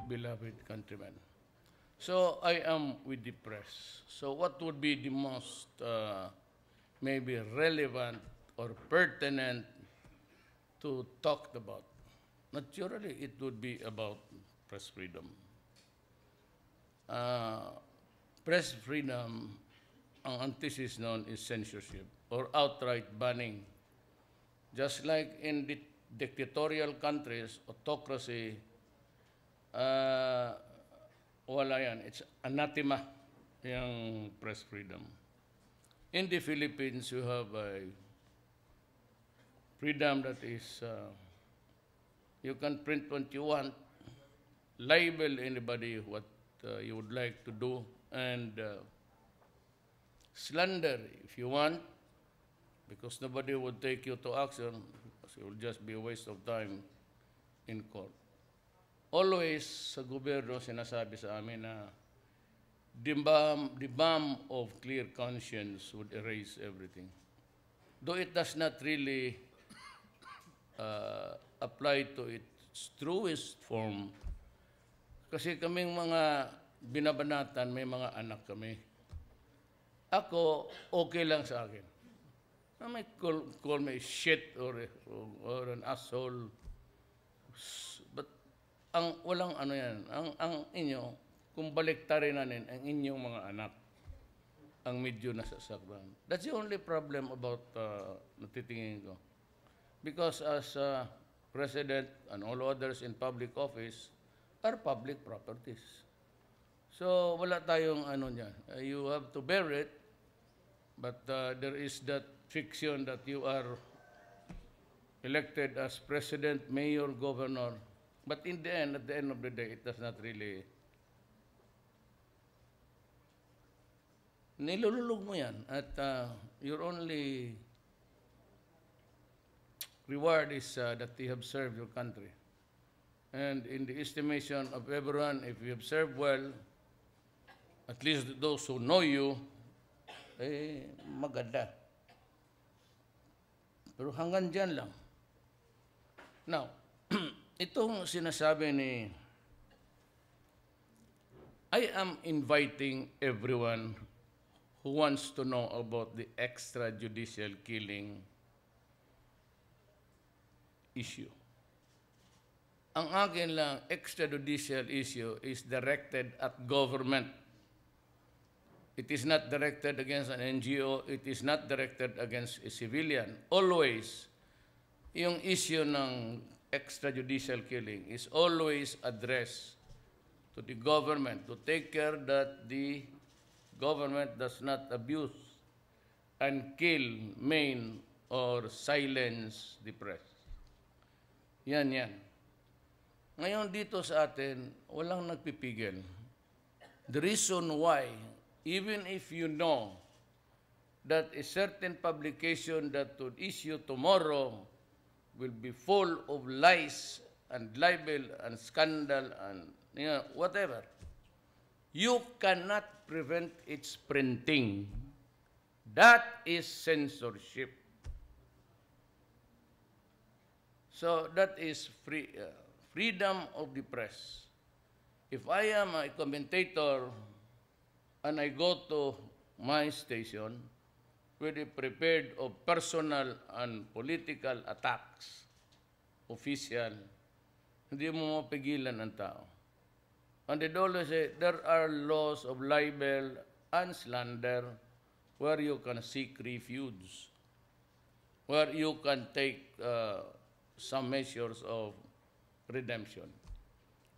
beloved countrymen. So I am with the press. So what would be the most maybe relevant or pertinent to talk about? Naturally, it would be about press freedom. Press freedom, ang antithesis noon is censorship or outright banning. Just like in the dictatorial countries, autocracy, wala yan. It's anathema, yung press freedom. In the Philippines, you have a freedom that is, you can print what you want, label anybody what you would like to do, and slander if you want, because nobody would take you to action, because it will just be a waste of time in court. Always sa gobyerno sinasabi sa amin na the balm of clear conscience would erase everything. Though it does not really apply to its truest form, kasi kaming mga binabanatan, may mga anak kami. Ako, okay lang sa akin. I might call me shit or an asshole. But ang walang ano yan, ang inyo, kung baliktarin natin ang inyong mga anak, ang medyo nasasaktan. That's the only problem about natitingin ko. Because as President and all others in public office are public properties. So wala tayong ano niyan. You have to bear it, but there is that fiction that you are elected as president, mayor, governor. But in the end, at the end of the day, it does not really. Nilululog mo yan at your only reward is that you have served your country. And in the estimation of everyone, if you have served well, at least those who know you, maganda. Pero hanggang dyan lang. Now, itong sinasabi ni, I am inviting everyone who wants to know about the extrajudicial killing issue. Ang akin lang, extrajudicial issue is directed at government. It is not directed against an NGO. It is not directed against a civilian. Always, yung issue ng extrajudicial killing is always addressed to the government to take care that the government does not abuse and kill, maim, or silence the press. Yan. Ngayon dito sa atin, walang nagpipigil. The reason why, even if you know that a certain publication that would issue tomorrow will be full of lies and libel and scandal and whatever, you cannot prevent its printing. That is censorship. So that is freedom of the press. If I am a commentator and I go to my station with a prepared of personal and political attacks, official, hindi mo mapigilan ang tao. And they always say, there are laws of libel and slander where you can seek refuge, where you can take some measures of redemption.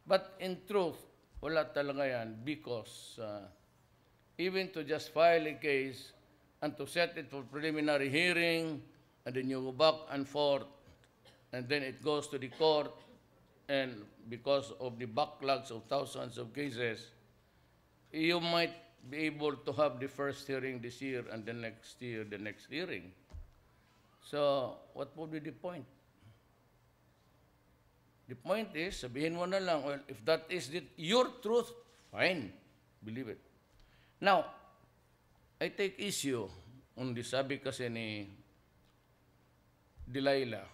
But in truth, wala talaga yan because even to just file a case and to set it for preliminary hearing, and then you go back and forth, and then it goes to the court, and because of the backlogs of thousands of cases, you might be able to have the first hearing this year and the next year, the next hearing. So, what would be the point? The point is, sabihin mo na lang, well, if that is your truth, fine, believe it. Now, I take issue on the sabi kasi ni Delilah.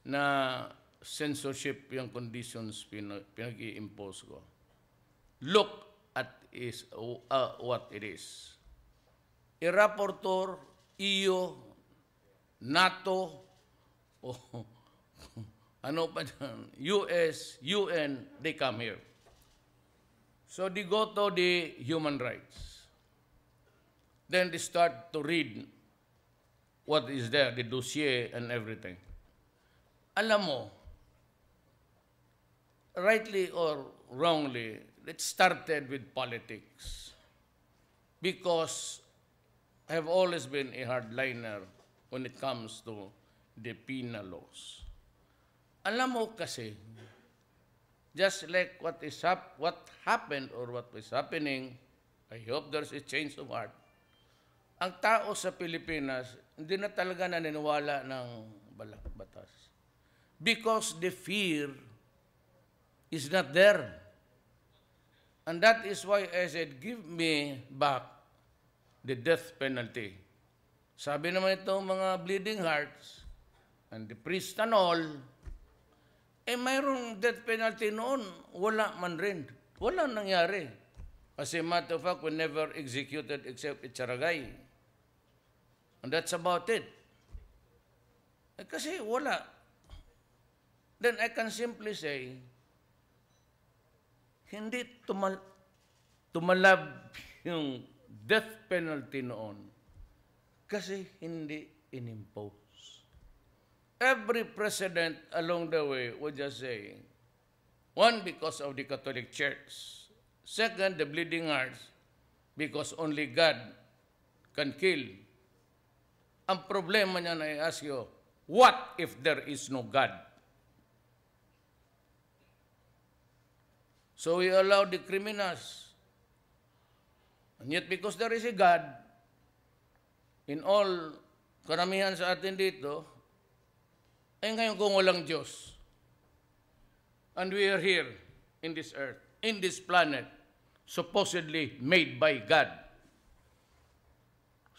na censorship yung conditions pinag-i-impose ko. Look at what it is. A rapporteur, EU, NATO, o ano pa dyan, US, UN, they come here. So they go to the human rights. Then they start to read what is there, the dossier and everything. Alam mo, rightly or wrongly, it started with politics. Because I have always been a hardliner when it comes to the penal laws. Alam mo kasi, just like what happened or what is happening, I hope there's a change of heart. Ang tao sa Pilipinas, hindi na talaga naniniwala ng batas. Because the fear is not there. And that is why I said, give me back the death penalty. Sabi naman itong mga bleeding hearts and the priest and all, mayroong death penalty noon, wala man rin. Wala nangyari. As a matter of fact, we never executed except Icharagay. And that's about it. Kasi wala. Then I can simply say, hindi tumalab yung death penalty noon kasi hindi inimpose. Every president along the way would just say, one, because of the Catholic Church. Second, the bleeding hearts, because only God can kill. Ang problema niya na I ask you, what if there is no God? So we allow the criminals. And yet because there is a God, in all karamihan sa atin dito, ngayon kung walang Diyos, and we are here in this earth, in this planet, supposedly made by God.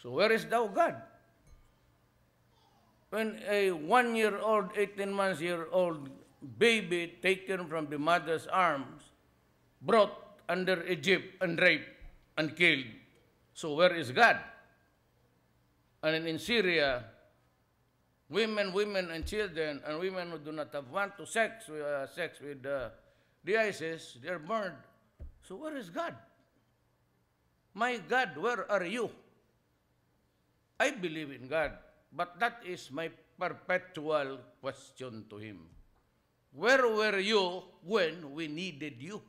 So where is thou God? When a 1-year-old, 18-month-old baby taken from the mother's arms, brought under Egypt and raped and killed. So where is God? And in Syria, women and children and women who do not have want to sex with the ISIS, they are burned. So where is God? My God, where are you? I believe in God, but that is my perpetual question to Him. Where were you when we needed you?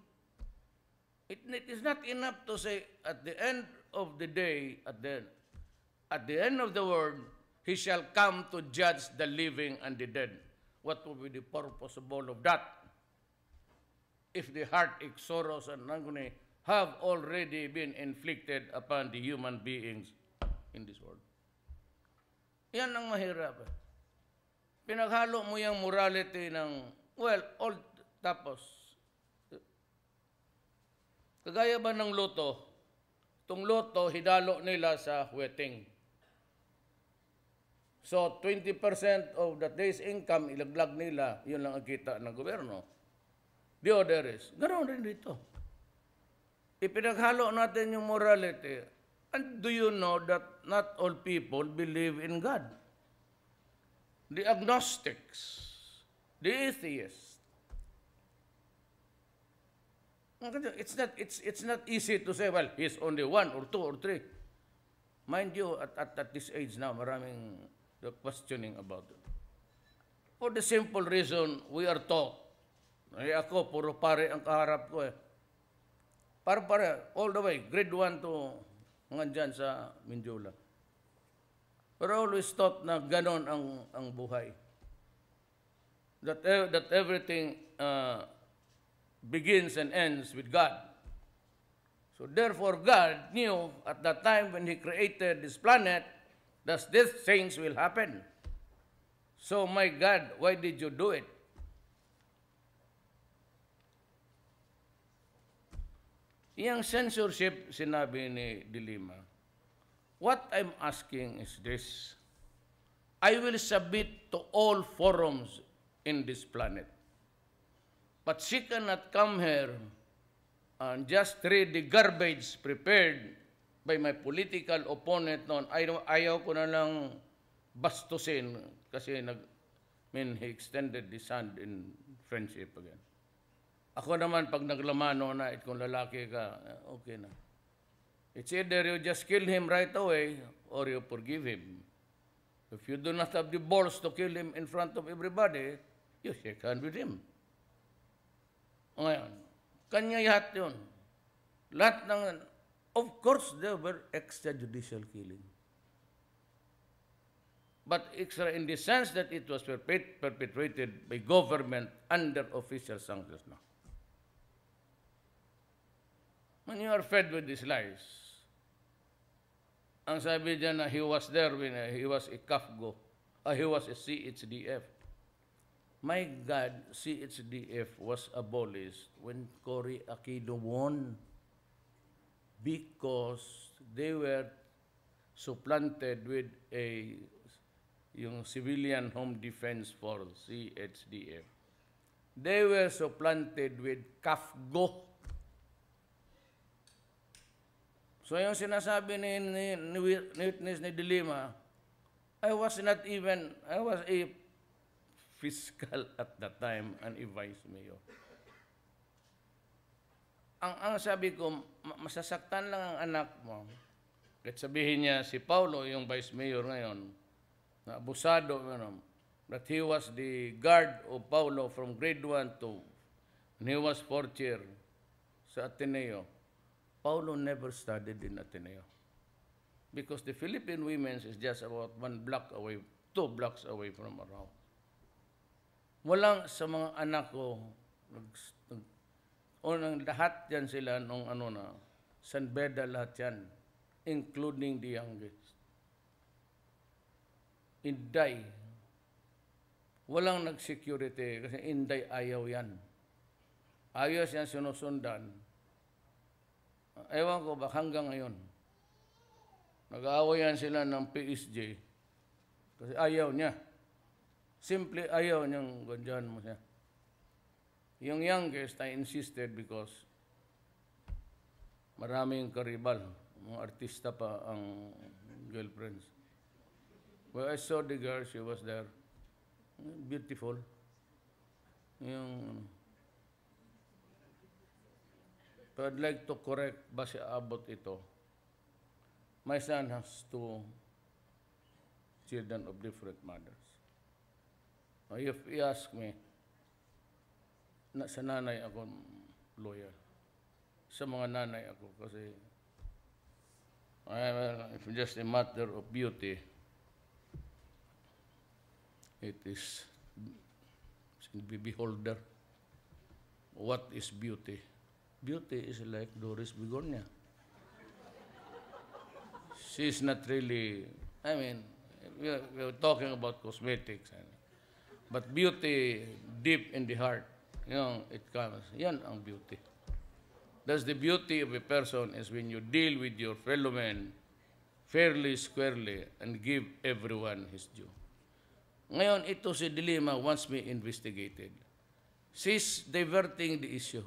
It is not enough to say at the end of the day, at the end of the world, He shall come to judge the living and the dead. What will be the purpose of all of that? If the heartache, sorrows, and agony have already been inflicted upon the human beings in this world. Yan ang mahirap. Pinaghalo mo yung morality ng, all tapos, kagaya ba ng loto? Itong loto, hidalo nila sa wedding. So, 20% of that day's income, ilaglag nila, yun lang ang kita ng gobyerno. The other is, ganoon rin dito. Ipinaghalo natin yung morality. And do you know that not all people believe in God? The agnostics, the atheists. It's not easy to say, well, he's only 1 or 2 or 3. Mind you, at this age now, maraming questioning about it. For the simple reason, we are taught. Ako, puro pare ang kaharap ko eh. Pare, all the way, grade 1 to hanggang dyan sa Mindula. Pero always taught na ganon ang buhay. That everything begins and ends with God. So therefore, God knew at that time when He created this planet that these things will happen. So my God, why did you do it? Yung censorship, sinabi ni De Lima, what I'm asking is this. I will submit to all forums in this planet. But she cannot come here and just read the garbage prepared by my political opponent noon. Ayaw ko na lang bastusin kasi he extended his hand in friendship again. Ako naman, pag naglamano na, kung lalaki ka, okay na. It's either you just kill him right away or you forgive him. If you do not have the balls to kill him in front of everybody, you shake hand with him. Ngayon, kanya lahat yun. Lahat ng, of course, there were extrajudicial killing. But extra in the sense that it was perpetrated by government under official sanctions now. When you are fed with these lies, ang sabi niya na he was there when he was a CAFGO, he was a CHDF. My God, CHDF was abolished when Cory Aquino won because they were supplanted with yung Civilian Home Defense Force, CHDF. They were supplanted with CAFGO. So yung sinasabi ni witness ni De Lima, I was a fiscal at that time and a vice mayor. Ang sabi ko, masasaktan lang ang anak mo. Kahit sabihin niya si Paulo, yung vice mayor ngayon, na abusado, that he was the guard of Paulo from grade 1 to, and he was fourth year sa Ateneo. Paulo never studied in Ateneo because the Philippine Women's is just about 1 block away, 2 blocks away from Arao. Walang sa mga anak ko, lahat yan sila nung San Beda lahat yan, including the youngest. Inday, walang nag-security kasi Inday ayaw yan. Ayaw yan sinusundan. Ewan ko ba hanggang ngayon. Nag-aawayan sila ng PSG kasi ayaw niya. Simple ayaw niyang ganyan mo siya. Yung youngest, I insisted because maraming karibal. Mga artista pa ang girlfriends. Well, I saw the girl, she was there. Beautiful. So I'd like to correct base abot ito. My son has 2 children of different mothers. If you ask me, sa nanay ako lawyer. Sa mga nanay ako kasi if just a matter of beauty, it is beholder. What is beauty? Beauty is like Doris Begonia. She's not really, we're talking about cosmetics. But beauty deep in the heart, it comes. Yan ang beauty. That's the beauty of a person is when you deal with your fellow men fairly, squarely, and give everyone his due. Ngayon, ito si De Lima wants me investigated. She's diverting the issue.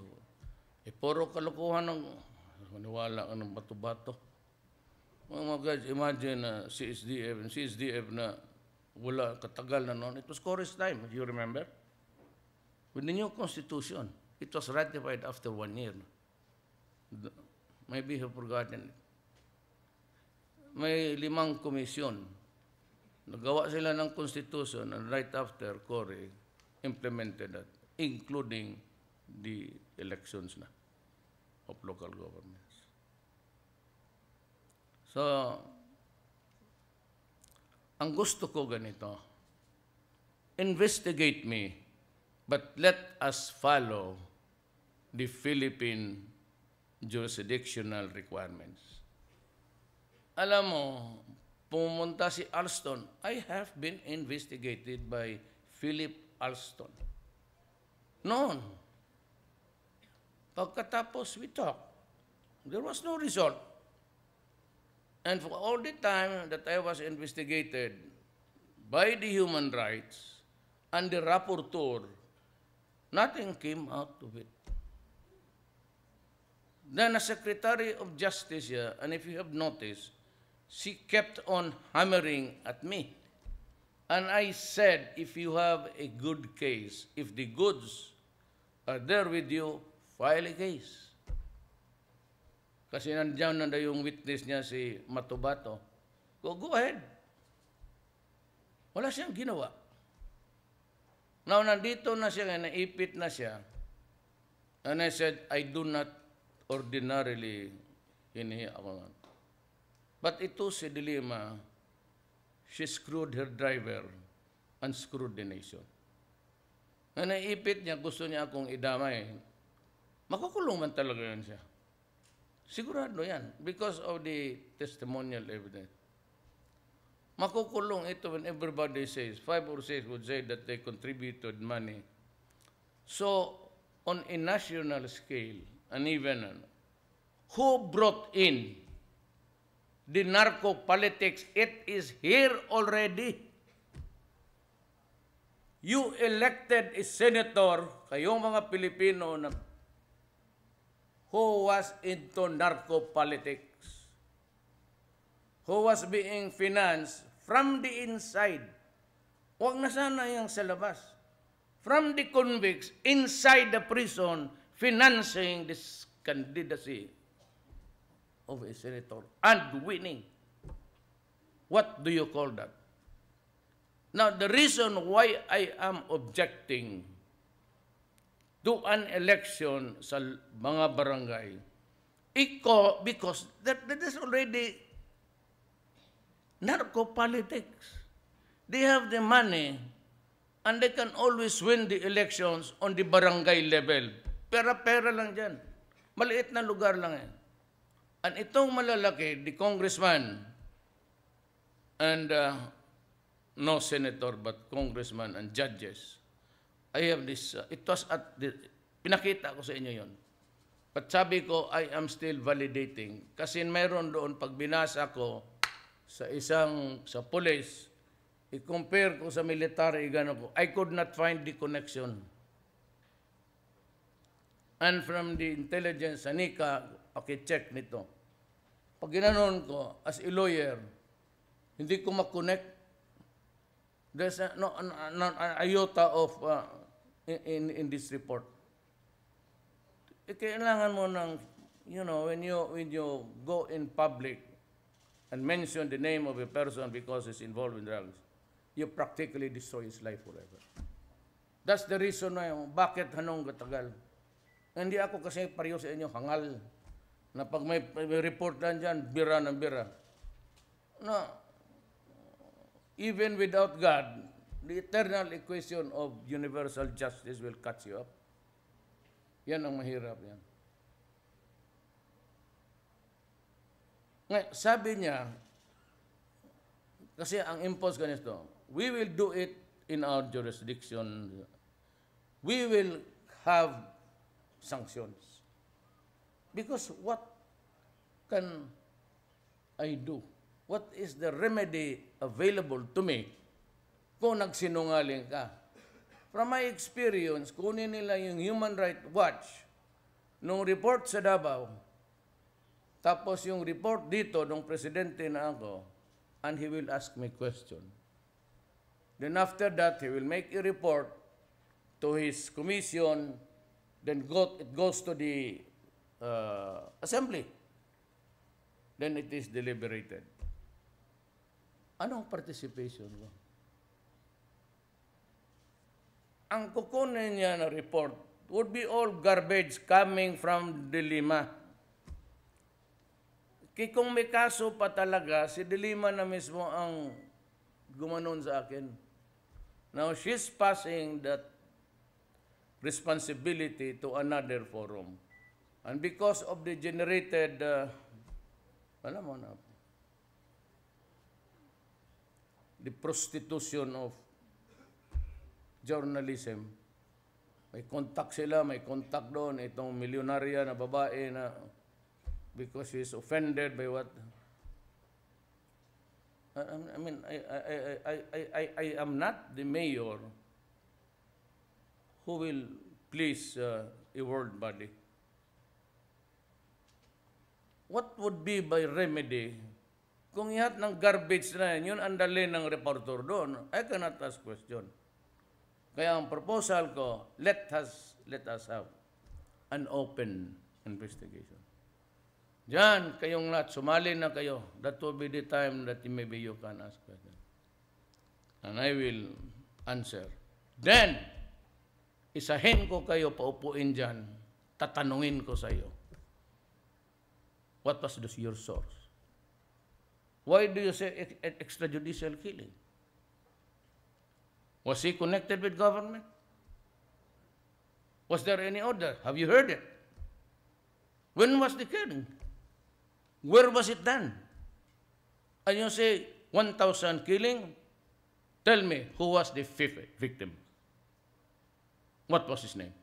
Puro kalukuhan ng maniwala ka ng bato-bato. Mga guys, imagine na CSDF na wala katagal na noon. It was Cory's time, do you remember? With the new constitution, it was ratified after 1 year. Maybe you've forgotten it. May 5 komisyon. Nagawa sila ng constitution and right after Cory implemented that, including the elections na of local governments. So, ang gusto ko ganito, investigate me, but let us follow the Philippine jurisdictional requirements. Alam mo, pumunta si Alston, I have been investigated by Philip Alston. Noon, pagkatapos we talked, there was no result. And for all the time that I was investigated by the human rights and the rapporteur, nothing came out of it. Then a Secretary of Justice here, and if you have noticed, she kept on hammering at me. And I said, if you have a good case, if the goods are there with you, file a case. Kasi nandiyan na yung witness niya si Matubato. Go ahead. Wala siyang ginawa. Now, nandito na siya, naipit na siya. And I said, I do not ordinarily hinihi ako. But ito si Dilima, she screwed her driver and screwed the nation. Na naipit niya, gusto niya akong idamay. Makukulong man talaga yan siya. Sigurado yan, because of the testimonial evidence. Makukulong ito when everybody says, 5 or 6 would say that they contributed money. So, on a national scale, and even, who brought in the narco politics? It is here already. You elected a senator, kayong mga Pilipino na who was into narco politics, who was being financed from the inside. Huwag na sana yung sa labas. From the convicts inside the prison, financing this candidacy of a senator and winning. What do you call that? Now, the reason why I am objecting to an election sa mga barangay, because that is already narco politics. They have the money and they can always win the elections on the barangay level. Pera-pera lang dyan. Maliit na lugar lang yan. And itong malalaki, the congressman, and no senator, but congressman and judges, I have this, it was at the, pinakita ko sa inyo yon. But sabi ko, I am still validating. Kasi mayroon doon, pag binasa ko sa sa police, i-compare ko sa military, gano'n ko, I could not find the connection. And from the intelligence, Anika, okay, check nito. Pag ginanon ko, as a lawyer, hindi ko makonect. There's an iota of, in this report. Kailangan mo ng, you know, when you go in public and mention the name of a person because he's involved in drugs, you practically destroy his life forever. That's the reason why, bakit hanong katagal. Hindi ako kasi pareho sa inyo hangal na pag may report lang dyan, bira ng bira. No, even without God, the eternal equation of universal justice will catch you up. Yan ang mahirap yan. Ngayon, sabi niya, kasi ang impose ganito, we will do it in our jurisdiction. We will have sanctions. Because what can I do? What is the remedy available to me kung nagsinungaling ka? From my experience, kunin nila yung Human Rights Watch, nung report sa Davao, tapos yung report dito nung presidente na ako, and he will ask me question. Then after that, he will make a report to his commission, then it goes to the assembly. Then it is deliberated. Anong participation mo? Ang kukunin niya na report would be all garbage coming from Dilima. Kung may kaso pa talaga, si Dilima na mismo ang gumanon sa akin. Now, she's passing that responsibility to another forum. And because of the generated, alam mo na, the prostitution of journalism, may contact sila, may contact doon, itong milyonarya na babae na because she is offended by what, I mean, I am not the mayor who will please a world body? What would be by remedy kung ihat ng garbage na yun ang dali ng reporter doon? I cannot ask question. Kaya ang proposal ko, let us have an open investigation. Diyan, kayong lahat, sumali na kayo. That will be the time that maybe you can ask question. And I will answer. Then, isahin ko kayo, paupuin dyan, tatanungin ko sa iyo. What was your source? Why do you say extrajudicial killing? Was he connected with government? Was there any order? Have you heard it? When was the killing? Where was it done? And you say 1,000 killing? Tell me, who was the fifth victim? What was his name?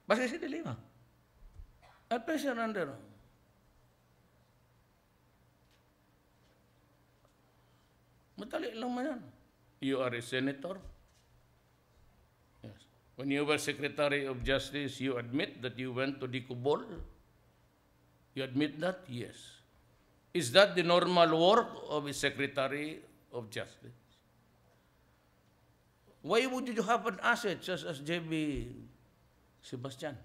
Basta si Dilima. At President Andero. Madali lang man yan. You are a senator. Yes. When you were Secretary of Justice, you admit that you went to Dicobol? You admit that? Yes. Is that the normal work of a Secretary of Justice? Why would you have an asset such as J.B. Sebastian?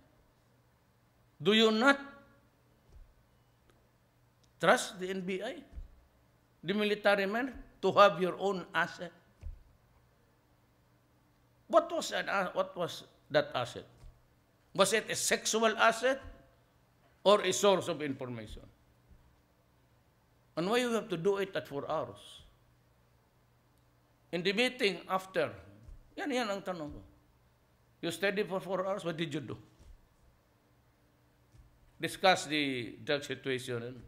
Do you not trust the NBI, the military men, to have your own asset? What was that asset? Was it a sexual asset or a source of information? And why you have to do it at 4 hours? In the meeting after, yan ang tanong ko. You studied for 4 hours, what did you do? Discuss the drug situation.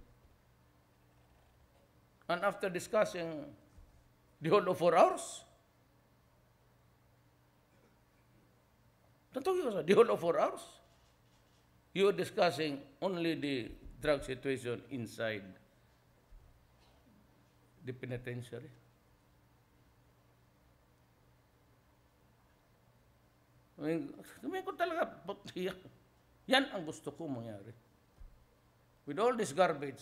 And after discussing the whole of 4 hours, the whole of 4 hours, you were discussing only the drug situation inside the penitentiary. I mean, ko talaga, yan ang gusto ko mangyari. With all this garbage,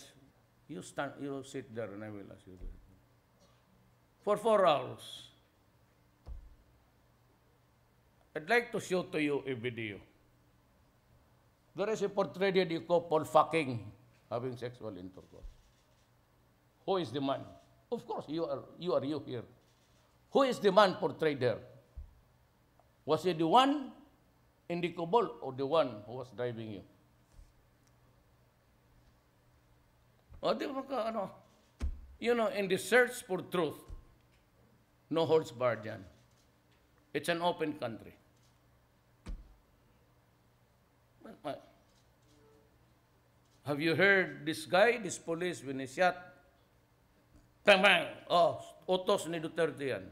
you sit there and I will ask you. For 4 hours, I'd like to show to you a video. There is a portrayed couple fucking, having sexual intercourse. Who is the man? Of course, you are here. Who is the man portrayed there? Was he the one in the couple or the one who was driving you? O di ba ka, you know, in the search for truth, no holds barred yan. It's an open country. Have you heard this guy, this police, when he shot, bang, bang, utos ni Duterte yan.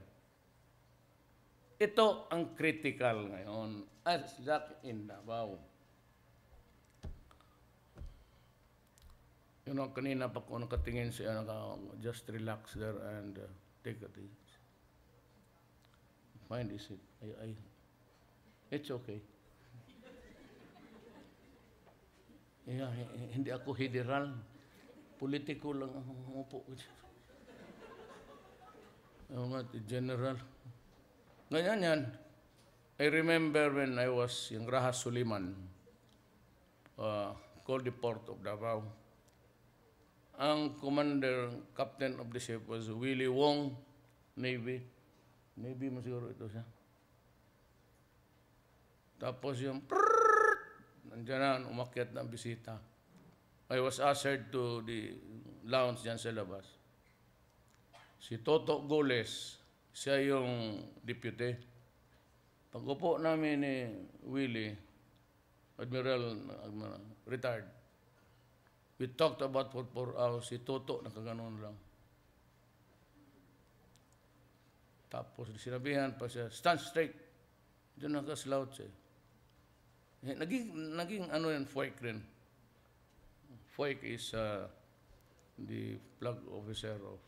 Ito ang critical ngayon, as that in Davao. You know, kanina pa ko nakatingin siya, just relax there and take it easy. Find is it? It's okay. Yeah, hindi ako federal. Politiko lang ang umupo. General. Ganyan yan. I remember when I was yung Rahas Suliman, called the Port of Davao. Ang commander, captain of the ship was Willie Wong, Navy. Navy mo siguro ito siya. Tapos yung nandiyan na, umakyat na bisita. I was ushered to the lounge dyan sa labas. Si Toto Goles, siya yung deputy. Pag-upo namin ni Willie, Admiral, retired, we talked about for 4 hours. Si Toto, nakaganon lang. Tapos sinabihan pa siya, stand straight. Diyan nakaslaut siya. Naging ano yan, FOIC rin. FOIC is the flag officer of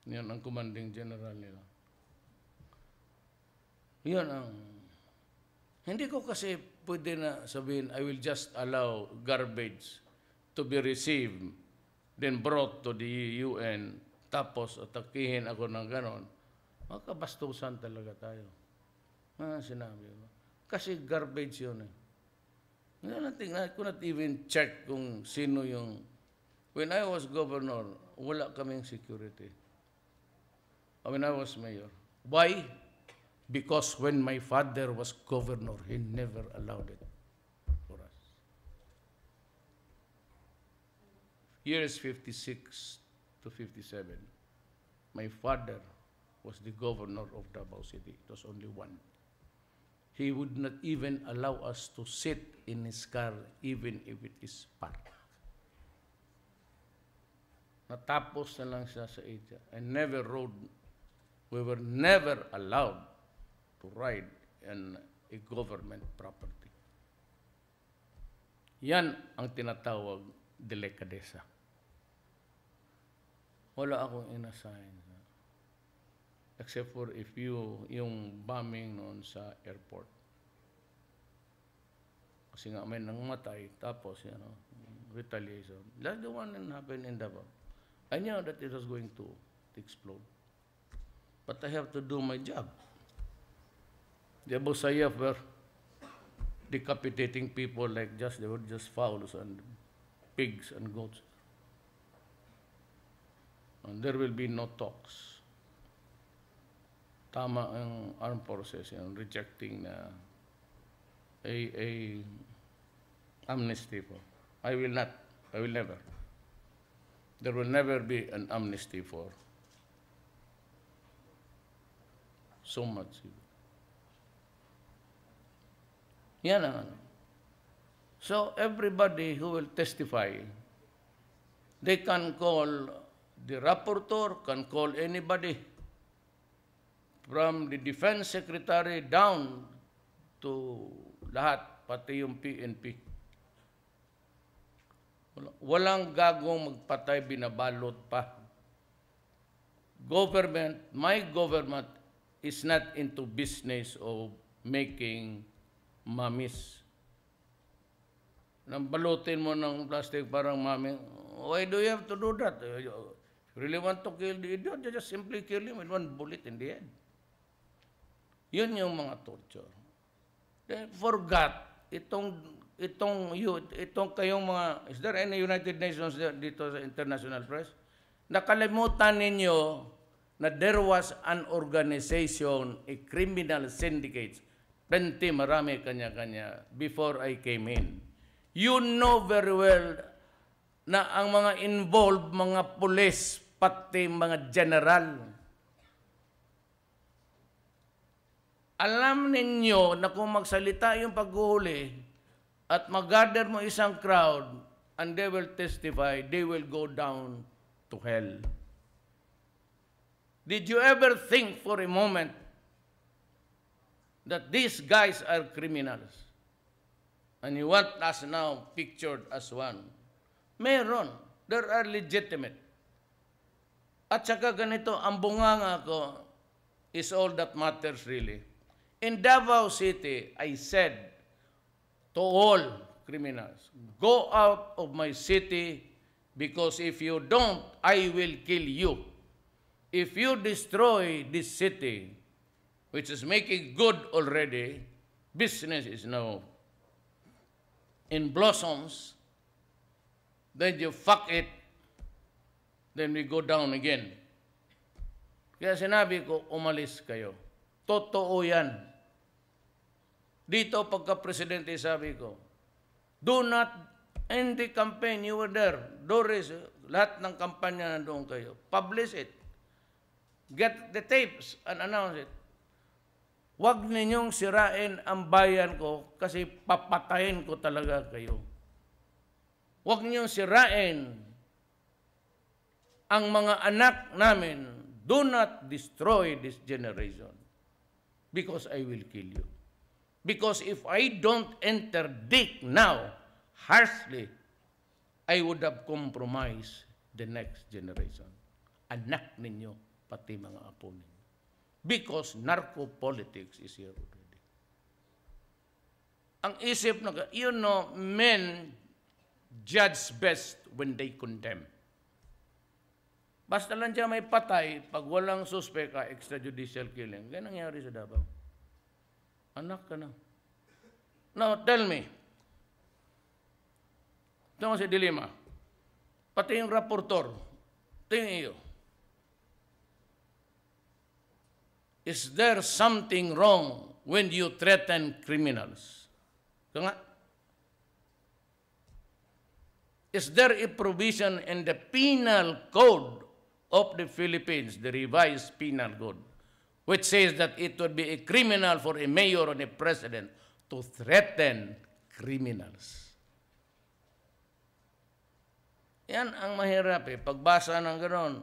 yan ang commanding general nila. Yun ang, hindi ko kasi pwede na sabihin, I will just allow garbage to be received, then brought to the UN, tapos atakihin ako ng ganon. Makabastusan talaga tayo. Sinabi ko. Kasi garbage yun eh. I could not even check kung sino yung... When I was governor, wala kaming security. When I was mayor. Why? Because when my father was governor, he never allowed it for us. Years 56 to 57, my father was the governor of Davao City. It was only one. He would not even allow us to sit in his car, even if it is parked. Natapos na lang siya sa Asia. I never rode. We were never allowed to ride in a government property. Yan ang tinatawag delikadesa. Wala akong inassign. Except for if yung bombing noon sa airport. Kasi nga may nangamatay, tapos, retaliation. That's the one that happened in Davao. I knew that it was going to explode. But I have to do my job. The Abu Sayyaf were decapitating people like they were just fowls and pigs and goats. And there will be no talks. Tama ang armed forces rejecting a amnesty for. I will never. There will never be an amnesty for so much. Yan ang So everybody who will testify, they can call the rapporteur, can call anybody from the defense secretary down to lahat, pati yung PNP. Walang gagong magpatay, binabalot pa. My government is not into business of making mummies. Nang balutin mo ng plastic parang mummy, why do you have to do that? If you really want to kill the idiot, you just simply kill him with one bullet in the head. Yun yung mga torture. They forgot itong kayong mga, is there any United Nations dito sa international press? Nakalimutan ninyo na there was an organization, a criminal syndicate, marami kanya-kanya, before I came in. You know very well na ang mga involved, mga pulis, pati mga general, alam ninyo na kung magsalita yung paghuhuli at mag-gather mo isang crowd and they will testify, they will go down to hell. Did you ever think for a moment that these guys are criminals? And you want us now pictured as one? Meron. There are legitimate. At saka ganito, ang bunganga ko is all that matters really. In Davao City, I said to all criminals, go out of my city because if you don't, I will kill you. If you destroy this city, which is making good already, business is now in blossoms, then you fuck it, then we go down again. Kaya sinabi ko, umalis kayo. Totoo yan. Dito pagka-presidente sabi ko, do not, in the campaign, you were there, Doris, lahat ng kampanya nandoon kayo, publish it. Get the tapes and announce it. Huwag ninyong sirain ang bayan ko kasi papatayin ko talaga kayo. Huwag ninyong sirain ang mga anak namin. Do not destroy this generation because I will kill you. Because if I don't interdict now, harshly, I would have compromised the next generation. Anak ninyo, pati mga apo ninyo. because narco-politics is here already. Ang isip na, men judge best when they condemn. Basta lang siya may patay, pag walang suspect ka, extrajudicial killing. Ganyan nangyari sa Davao. Anak ka na. Now, tell me, ito nga si Dilima, pati yung rapporteur, tingin iyo, is there something wrong when you threaten criminals? Ito nga, is there a provision in the penal code of the Philippines, the revised penal code, which says that it would be a criminal for a mayor and a president to threaten criminals? Yan ang mahirap eh. Pagbasa ng gano'n,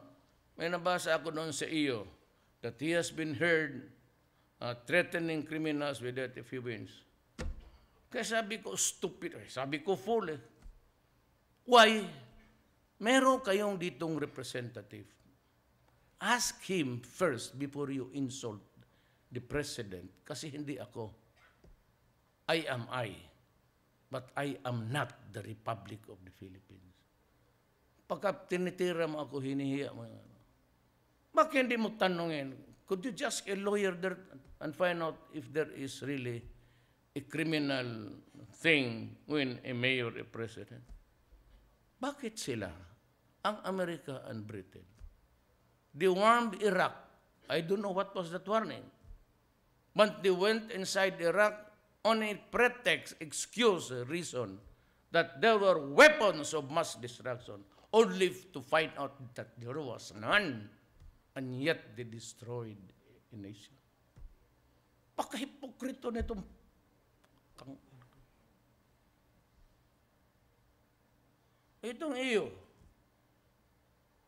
may nabasa ako doon sa iyo that he has been heard threatening criminals with that if he wins. Kaya sabi ko, stupid. Sabi ko, fool eh. Why? Meron kayong ditong representative. Ask him first before you insult the president. Kasi hindi ako. I am I. But I am not the Republic of the Philippines. Pagka tinitira mo ako, hinihiya mo. Bakit hindi mo tanungin? Could you just a lawyer there and find out if there is really a criminal thing when a mayor, a president? Bakit sila, ang America and Britain, they warned Iraq? I don't know what was that warning. But they went inside Iraq on a pretext, excuse, reason, that there were weapons of mass destruction, only to find out that there was none, and yet they destroyed a nation. Pagka-hipokrito nitong itong iyo.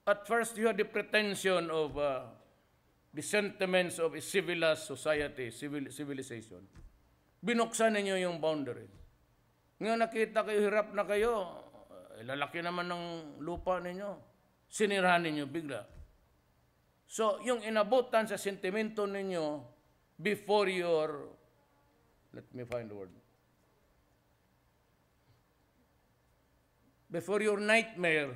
At first, you had the pretension of the sentiments of a civilized society, civilization. Binuksan ninyo yung boundary. Ngayon nakita kayo, hirap na kayo, lalaki naman ng lupa ninyo, sinirahan ninyo bigla. So, yung inabutan sa sentimento ninyo before your, let me find the word, before your nightmare,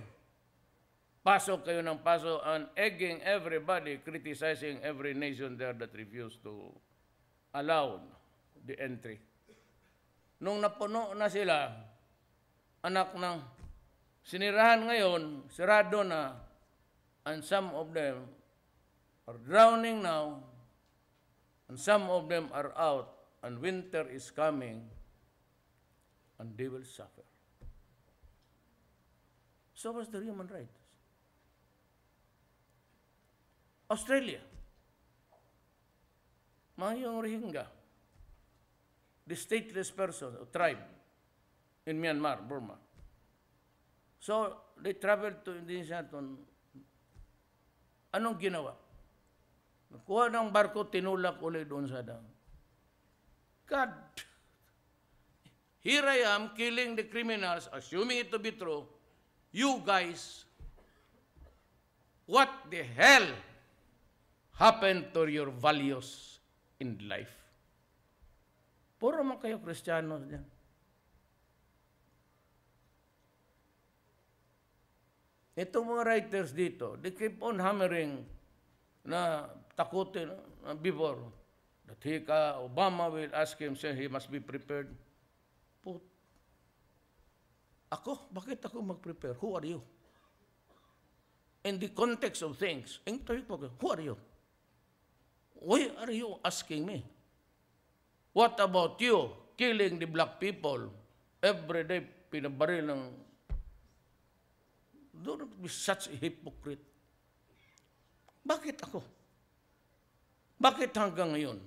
pasok kayo ng pasok and egging everybody, criticizing every nation there that refused to allow the entry. Nung napuno na sila, anak ng sinirahan ngayon, sirado na, and some of them are drowning now, and some of them are out, and winter is coming, and they will suffer. So was the human rights. Australia, Mahayong Rohingya, the stateless person, or tribe in Myanmar, Burma. So, they traveled to Indonesia. Anong ginawa? Nakuha ng barko, tinulak ulit doon sa dam. God, here I am killing the criminals, assuming it to be true. You guys, what the hell happened to your values in life? Puro man kayo Kristiyanos dyan. Itong mga writers dito, they keep on hammering na takutin before that Obama will ask him, say he must be prepared. Ako? Bakit ako mag-prepare? Who are you? In the context of things, who are you? Why are you asking me? What about you killing the black people every day, pinabaril ng... Don't be such a hypocrite. Bakit ako? Bakit hanggang ngayon?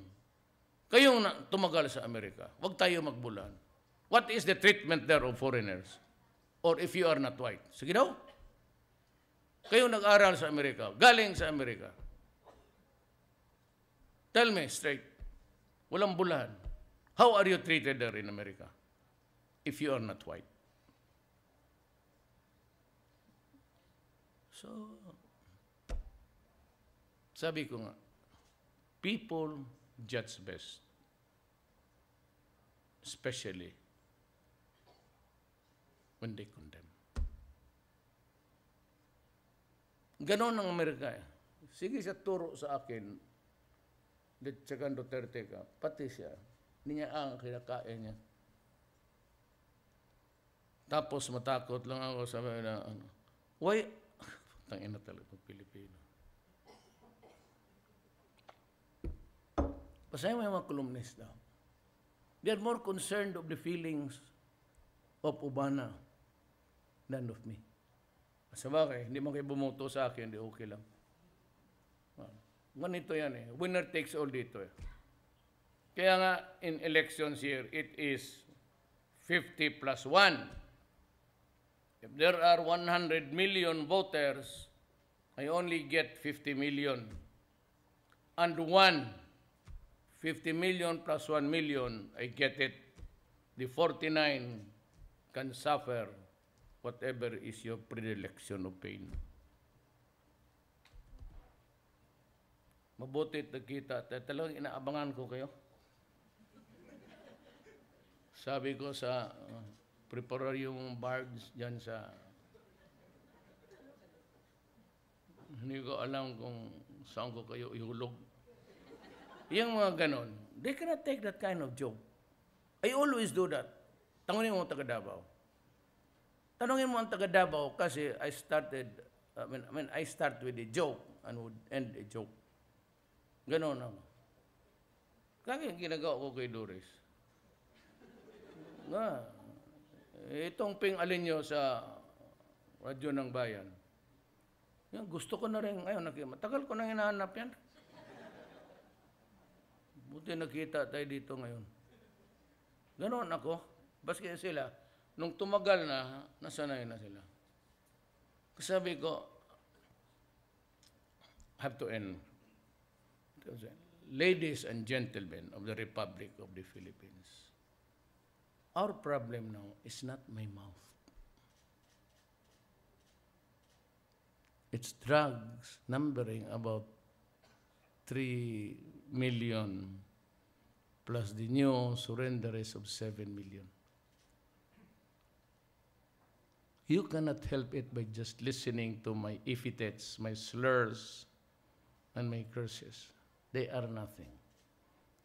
Kayong tumagal sa Amerika, huwag tayo magbulan. What is the treatment there of foreigners? Or if you are not white? Sige daw. Kayong nag-aral sa Amerika, galing sa Amerika. Tell me straight, walang bulan. How are you treated there in America if you are not white? So, sabi ko nga, people judge best, especially when they condemn. Ganon ang Amerika. Sige siya turo sa akin, Tsakan Duterte ka, pati siya, hindi niya ang kinakain niya. Tapos matakot lang ako, sabi na, why? Tangina talaga ng Pilipino. Pasaya mo yung mga kolumnista. They are more concerned of the feelings of Ubana than of me. Sa bagay, hindi man kayo bumoto sa akin, hindi okay lang. Ganito yan eh. Winner takes all dito eh. Kaya nga, in elections here, it is 50 plus 1. If there are 100 million voters, I only get 50 million. And 50 million plus 1 million, I get it. The 49 can suffer whatever is your predilection of pain. Mabuti nagkita. Talagang inaabangan ko kayo. Sabi ko sa prepararyong bards dyan sa... Hindi ko alam kung saan ko kayo ihulog. Yung mga ganon, they cannot take that kind of joke. I always do that. Tanungin mo ang taga Davao. Tanungin mo ang taga Davao kasi I start with a joke and would end a joke. Ganon ako. Kaya ginagawa ko kay Doris. Itong ping-alin nyo sa radyo ng bayan. Yan, gusto ko na rin ngayon. Matagal ko nang hinahanap yan. Buti nakita tayo dito ngayon. Ganon ako. Baski sila, nung tumagal na, nasanay na sila. Sabi ko, have to end. Ladies and gentlemen of the Republic of the Philippines, our problem now is not my mouth. It's drugs numbering about 3 million plus the new surrenderers of 7 million. You cannot help it by just listening to my epithets, my slurs, and my curses. They are nothing.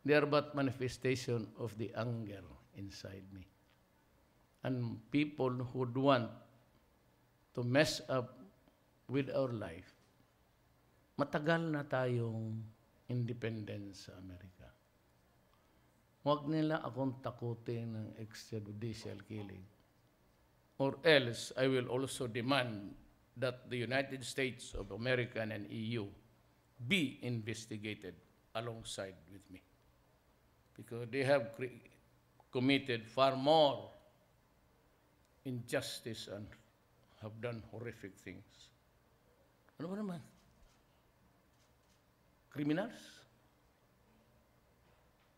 They are but manifestation of the anger inside me. And people who would want to mess up with our life, matagal na tayong independent sa Amerika. Huwag nila akong takutin ng extrajudicial killing. Or else, I will also demand that the United States of America and EU be investigated alongside with me. Because they have committed far more injustice and have done horrific things. Ano ba naman? Criminals?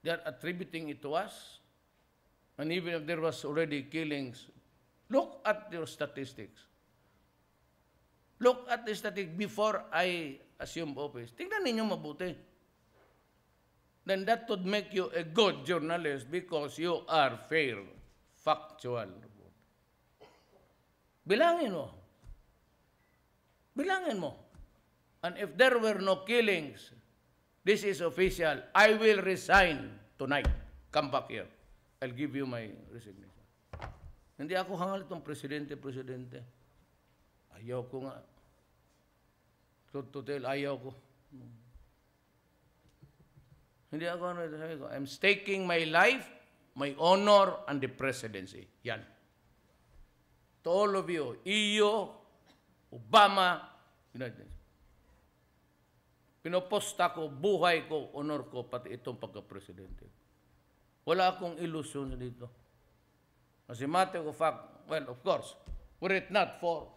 They are attributing it to us. And even if there was already killings, look at your statistics. Look at the statistics before I assume office. Tingnan ninyo mabuti. Then that would make you a good journalist because you are fair, factual. Bilangin mo. Bilangin mo. And if there were no killings, this is official. I will resign tonight. Come back here. I'll give you my resignation. Hindi ako hangal itong presidente. Ayaw ko nga. To tell, ayaw ko. Hindi ako, sabi ko, I'm staking my life, my honor, and the presidency. Yan. To all of you, EU, Obama, United States. Pinoposta ko, buhay ko, honor ko, pati itong pagka-presidente. Wala akong ilusyon dito. As a matter of fact, well, of course, were it not for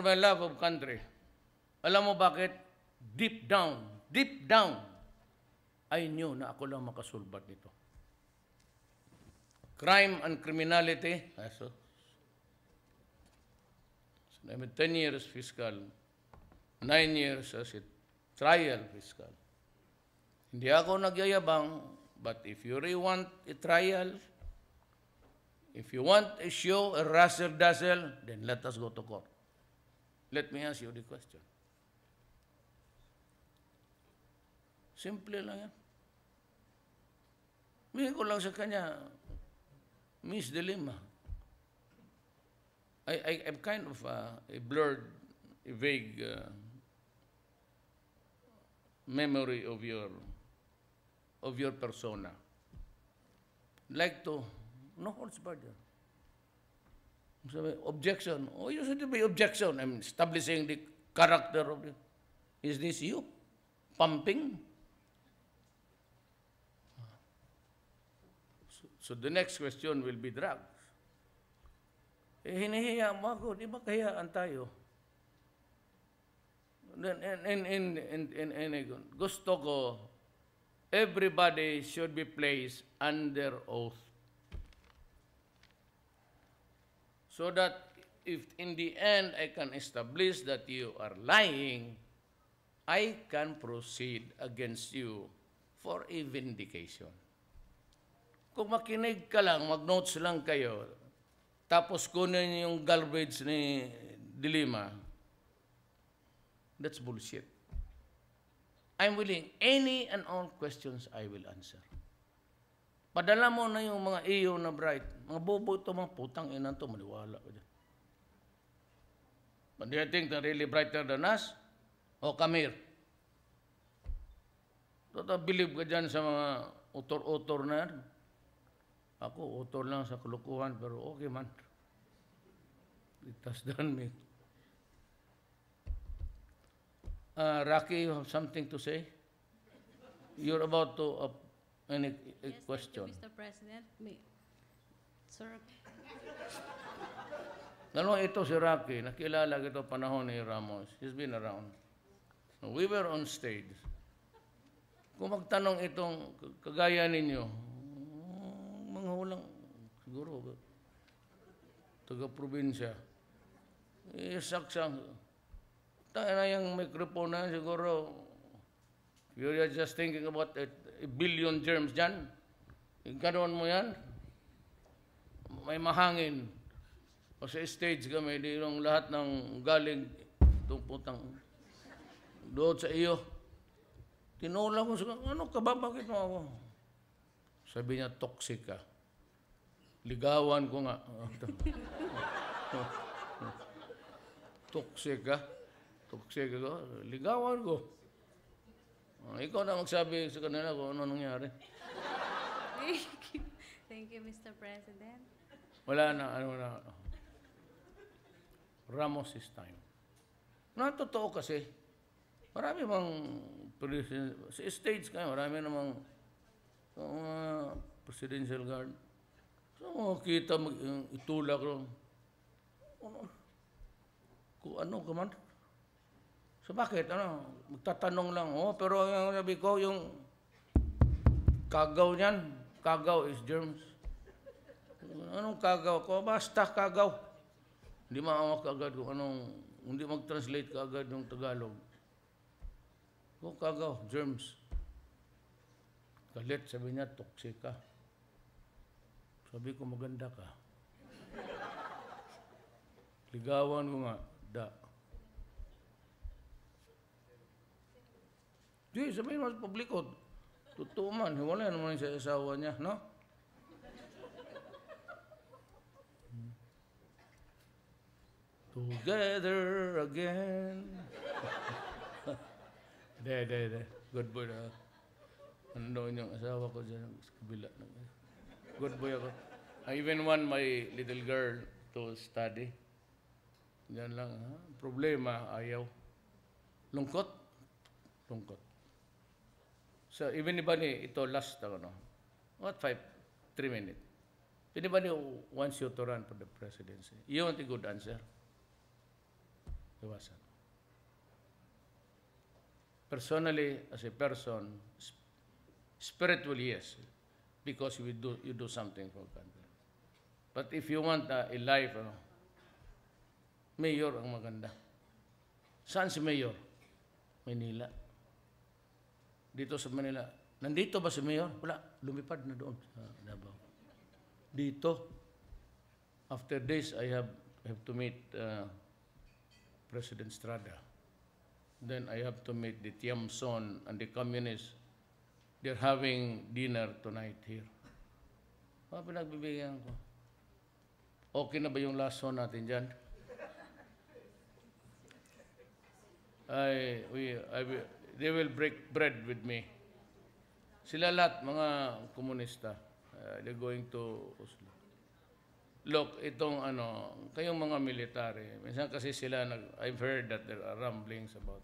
my love of country. Alam mo bakit? Deep down, I knew na ako lang makasulbat nito. crime and criminality. So, I mean, 10 years fiscal, 9 years as a trial fiscal. Hindi ako nagyayabang, but if you really want a trial, if you want a show, a razzle-dazzle, then let us go to court. Let me ask you the question. Simple lang yan. Bigyan ko lang sa kanya, Miss Dilima, I'm kind of a blurred, a vague memory of your persona. Like to, no holds barred. Sabi, objection. Oh, you should be objection. I'm establishing the character of the, is this you? Pumping? So the next question will be drugs. Hinihiya mo ako, di ba kahiyaan tayo? Gusto ko, everybody should be placed under oath. So that if in the end I can establish that you are lying, I can proceed against you for a vindication. Kung makinig ka lang, mag-notes lang kayo, tapos kunin yung garbage ni Dilima, that's bullshit. I'm willing, any and all questions I will answer. Padala mo na yung mga iyo na bright. Mga bobo ito, mga putang ina ito, maniwala ko dyan. But do you think they're really brighter than us? O, come here. Believe ka dyan sa mga author na yan. Ako, author lang sa kulukuhan, pero okay man. It has done me. Rocky, you have something to say? You're about to any question. Yes, Mr. President. Sir. Ano ito si Rocky? Nakilala ito panahon ni Ramos. He's been around. We were on stage. Kung magtanong itong kagaya ninyo, mga walang, siguro, taga-probinsya, saksang, tayo na yung microphone na siguro, you're just thinking about a billion germs dyan, ganoon mo yan, may mahangin, o sa stage kami, di yung lahat ng galing, itong putang, doon sa iyo, tinula ko, ano ka ba, bakit mo ako? Sabi niya, toxic ka. Ligawan ko nga. Toxic ka? Toxic ka? Ligawan ko. Ikaw na magsabi sa kanila kung ano nangyari. Thank you, Mr. President. Wala na, ano na. Ramos is time. Totoo kasi. Marami mang, sa stage kayo, marami namang presidential guard. So, kita itulak lang. Kung ano ka man. So, bakit? Magtatanong lang. Pero yung sabi ko, yung kagaw niyan, kagaw is germs. Anong kagaw ko? Basta kagaw. Hindi maawak agad kung anong, hindi mag-translate ka agad yung Tagalog. Kung kagaw, germs. Galit, sabi niya, toxic ka. Sabi ko, maganda ka. Ligawan ko nga, da. Di, sabihin mo sa publiko, totoo man, wala naman sa asawa niya, no? Together again. De. Good boy na. Ano yung asawa ko dyan, sa kabila. Good boy ako. I even want my little girl to study. Yan lang, ha? Problema, ayaw. Lungkot? Lungkot. So, even anybody, ito last, what, 3 minutes. Anybody who wants you to run for the presidency, you want a good answer? Iwasan. Personally, as a person, spiritually, yes, because you do something for country. But if you want a life, mayor ang maganda. Saan si mayor? Manila. Dito sa Manila. Nandito ba si mayor? Wala. Lumipad na doon sa Davao. Dito. After this, I have to meet President Estrada. Then I have to meet the Tiamson and the communists. They're having dinner tonight here. Pinagbibigyan ko. Okay na ba yung lason natin dyan? They will break bread with me. Sila lahat, mga komunista. They're going to Oslo. Look, itong kayong mga military, minsan kasi sila, I've heard that there are rumblings about,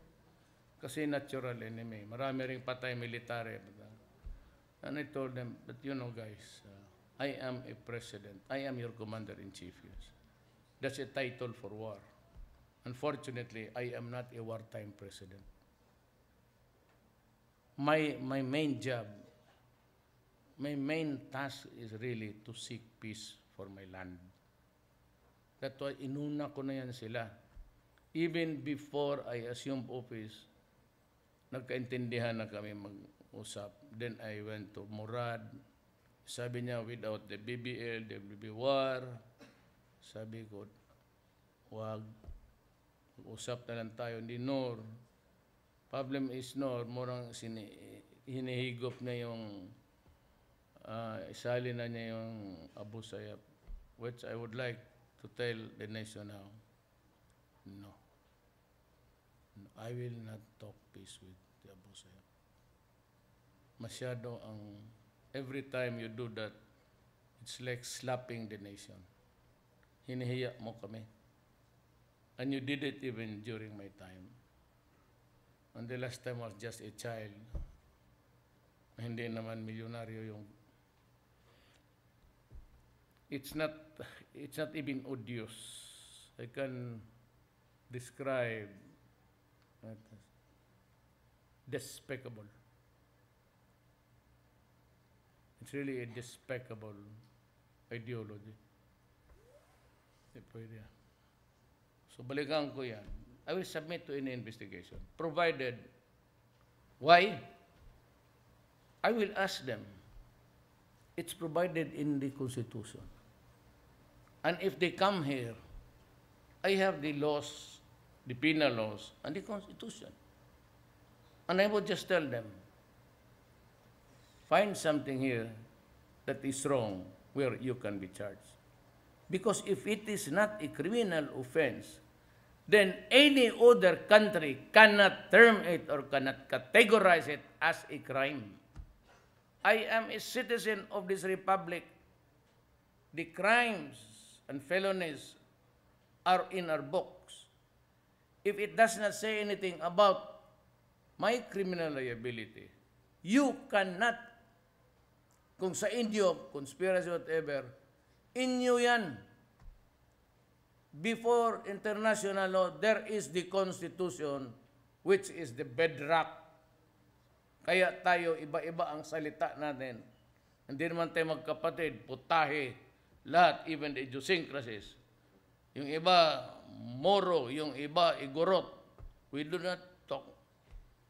kasi natural enemy. Marami ring patay military. And I told them, but you know guys, I am a president. I am your commander-in-chief. Yes. That's a title for war. Unfortunately, I am not a wartime president. My main job, my main task is really to seek peace for my land. That's why inuna ko na yan sila. Even before I assumed office, nagkaintindihan na kami mag-usap. Then I went to Murad. Sabi niya, without the BBL, there will be war. Sabi ko, wag. Usap na lang tayo ni Nor. Problem is Nor, murang hinihigop na yung isali na niya yung Abu Sayyaf, which I would like to tell the nation now. No. I will not talk peace with the Abu Sayyaf. Masyado every time you do that, it's like slapping the nation. Hinihiya mo kami. And you did it even during my time. And the last time I was just a child. Hindi naman milyonaryo yung... It's not even odious. I can describe it as despicable. It's really a despicable ideology. Pwede. So balikan ko yan. I will submit to any investigation, provided, why? I will ask them. It's provided in the Constitution. And if they come here, I have the laws, the penal laws, and the Constitution. And I would just tell them, find something here that is wrong where you can be charged. Because if it is not a criminal offense, then any other country cannot term it or cannot categorize it as a crime. I am a citizen of this republic. The crimes and felonies are in our books. If it does not say anything about my criminal liability, you cannot, kung sa inyo, conspiracy, whatever, inyo yan. Before international law, there is the Constitution, which is the bedrock. Kaya tayo, iba-iba ang salita natin. Hindi naman tayo magkapatid, putahe, lahat, even the idiosyncrasies. Yung iba, Moro, yung iba, Igorot. We do not talk.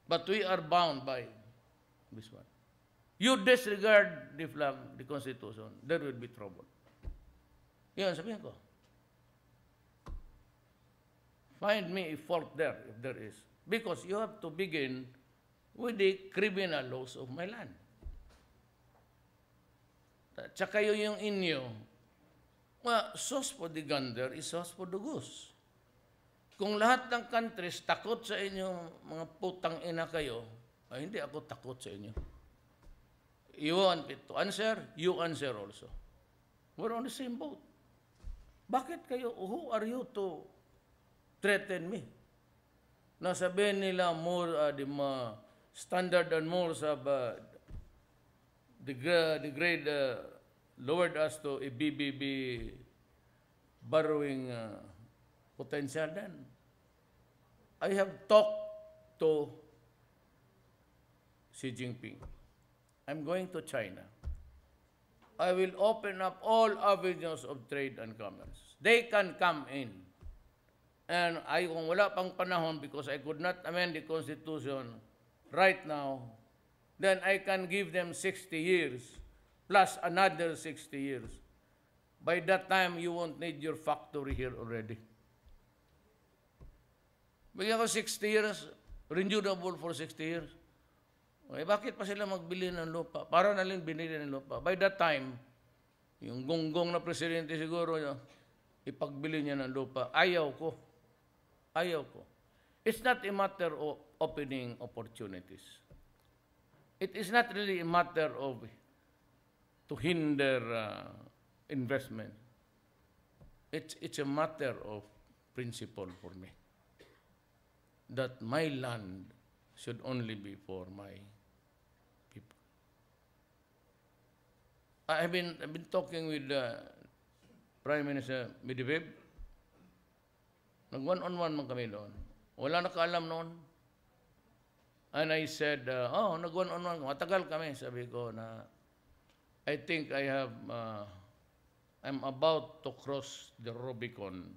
But we are bound by this one. You disregard the flag, the Constitution, there will be trouble. Yan, sabihin ko. Find me a fault there, if there is. Because you have to begin with the criminal laws of my land. Tsaka yung inyo, sauce for the gander is sauce for the goose. Kung lahat ng countries takot sa inyong mga putang ina kayo, ay hindi ako takot sa inyo. You want me to answer? You answer also. We're on the same boat. Bakit kayo, who are you to threaten me? Nasabihin nila more, the standard and mores of the grade lowered us to a BBB borrowing potential then. I have talked to Xi Jinping. I'm going to China. I will open up all avenues of trade and commerce. They can come in. And kung wala pang panahon, because I could not amend the Constitution right now, then I can give them 60 years plus another 60 years. By that time, you won't need your factory here already. Bigyan ko 60 years, renewable for 60 years. Okay, bakit pa sila magbili ng lupa? Para na lang binili ng lupa. By that time, yung gonggong na presidente siguro, ipagbili niya ng lupa. Ayaw ko. Ayaw ko. It's not a matter of opening opportunities. It is not really a matter of to hinder investment. It's a matter of principle for me. That my land should only be for my people. I've been talking with Prime Minister Medvedev. Nag-one-on-one man kami doon. Wala nakaalam noon. And I said, nag-one-on-one. Matagal kami. Sabi ko na, I think I'm about to cross the Rubicon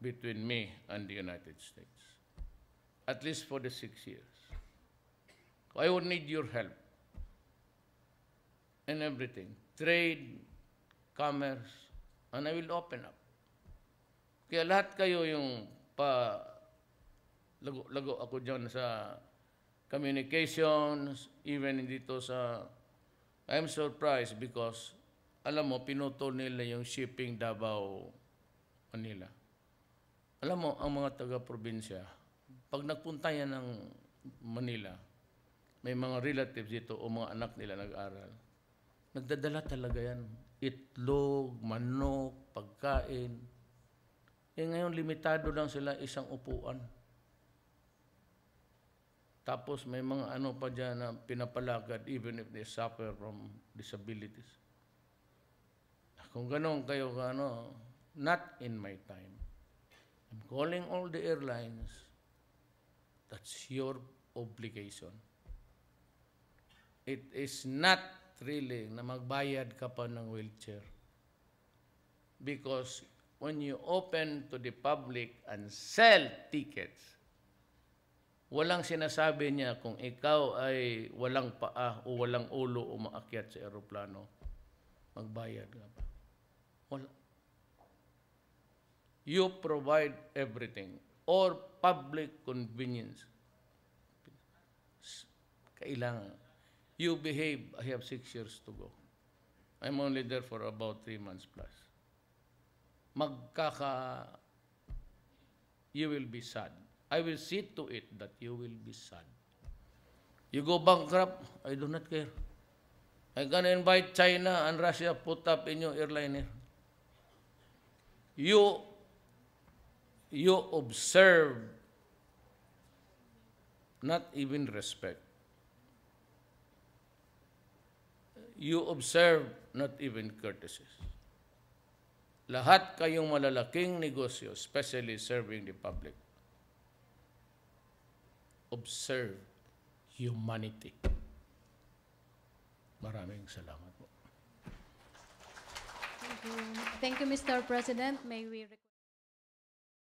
between me and the United States. At least for the 6 years. I would need your help in everything. Trade, commerce, and I will open up. Kaya lahat kayo yung lago ako dyan sa communications, even dito sa, I'm surprised because, alam mo, pinutol nila yung shipping Davao, Manila. Alam mo, ang mga taga-probinsya, pag nagpunta yan ng Manila, may mga relatives dito o mga anak nila nag-aral, nagdadala talaga yan. Itlog, manok, pagkain. Ngayon, limitado lang sila isang upuan. Tapos may mga ano pa dyan na pinapalagad even if they suffer from disabilities. Kung gano'n kayo, not in my time. I'm calling all the airlines. That's your obligation. It is not really na magbayad ka pa ng wheelchair. Because when you open to the public and sell tickets, walang sinasabi niya kung ikaw ay walang paa o walang ulo o maakyat sa eroplano, magbayad ka pa. Wala. You provide everything or public convenience. Kailangan. You behave. I have 6 years to go. I'm only there for about 3 months plus. You will be sad. I will see to it that you will be sad. You go bankrupt, I do not care. I'm gonna invite China and Russia put up in your airliner. You observe, not even respect. You observe, not even courtesies. Lahat kayong malalaking negosyo, especially serving the public, observe humanity. Maraming salamat po. Thank you, Mr. President. May we